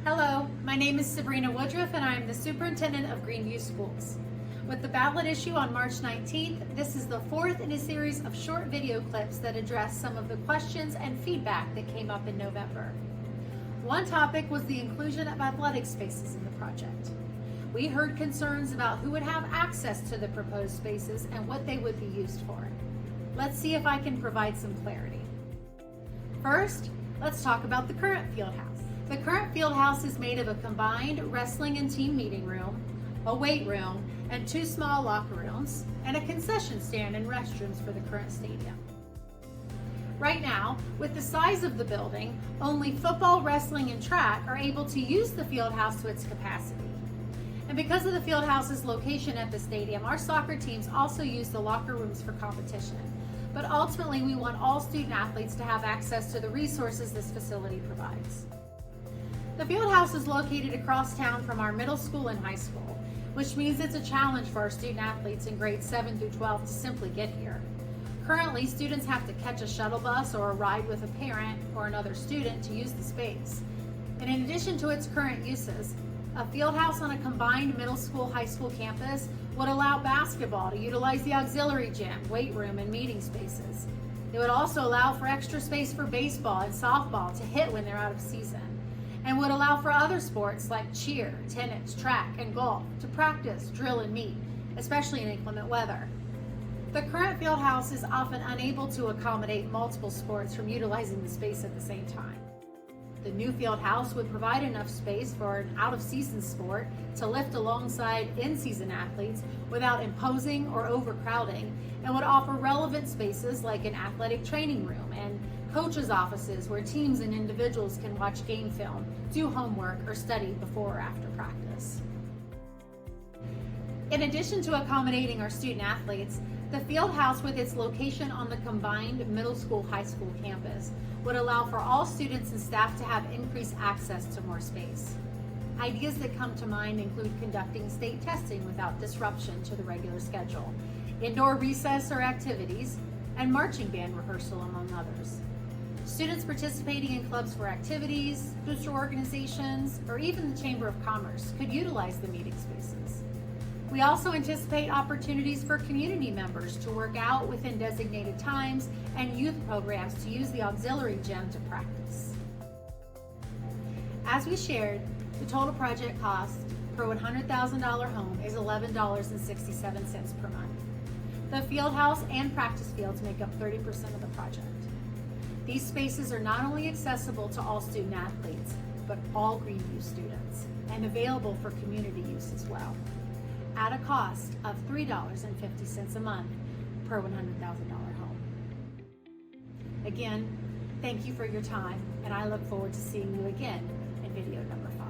Hello, my name is Sabrina Woodruff and I am the superintendent of Greeneview Schools. With the ballot issue on March 19th, this is the fourth in a series of short video clips that address some of the questions and feedback that came up in November. One topic was the inclusion of athletic spaces in the project. We heard concerns about who would have access to the proposed spaces and what they would be used for. Let's see if I can provide some clarity. First, let's talk about the current field house. The current field house is made of a combined wrestling and team meeting room, a weight room, and 2 small locker rooms, and a concession stand and restrooms for the current stadium. Right now, with the size of the building, only football, wrestling, and track are able to use the field house to its capacity. And because of the field house's location at the stadium, our soccer teams also use the locker rooms for competition. But ultimately, we want all student athletes to have access to the resources this facility provides. The field house is located across town from our middle school and high school, which means it's a challenge for our student athletes in grades 7 through 12 to simply get here. Currently, students have to catch a shuttle bus or a ride with a parent or another student to use the space. And in addition to its current uses, a field house on a combined middle school, high school campus would allow basketball to utilize the auxiliary gym, weight room, and meeting spaces. It would also allow for extra space for baseball and softball to hit when they're out of season, and would allow for other sports like cheer, tennis, track, and golf to practice, drill, and meet, especially in inclement weather. The current field house is often unable to accommodate multiple sports from utilizing the space at the same time. The new field house would provide enough space for an out-of-season sport to lift alongside in-season athletes without imposing or overcrowding, and would offer relevant spaces like an athletic training room and coaches' offices where teams and individuals can watch game film, do homework, or study before or after practice. In addition to accommodating our student athletes, the field house, with its location on the combined middle school, high school campus, would allow for all students and staff to have increased access to more space. Ideas that come to mind include conducting state testing without disruption to the regular schedule, indoor recess or activities, and marching band rehearsal, among others. Students participating in clubs for activities, booster organizations, or even the Chamber of Commerce could utilize the meeting spaces. We also anticipate opportunities for community members to work out within designated times and youth programs to use the auxiliary gym to practice. As we shared, the total project cost per $100,000 home is $11.67 per month. The field house and practice fields make up 30% of the project. These spaces are not only accessible to all student athletes, but all Greeneview students, and available for community use as well, at a cost of $3.50 a month per $100,000 home. Again, thank you for your time, and I look forward to seeing you again in video number 5.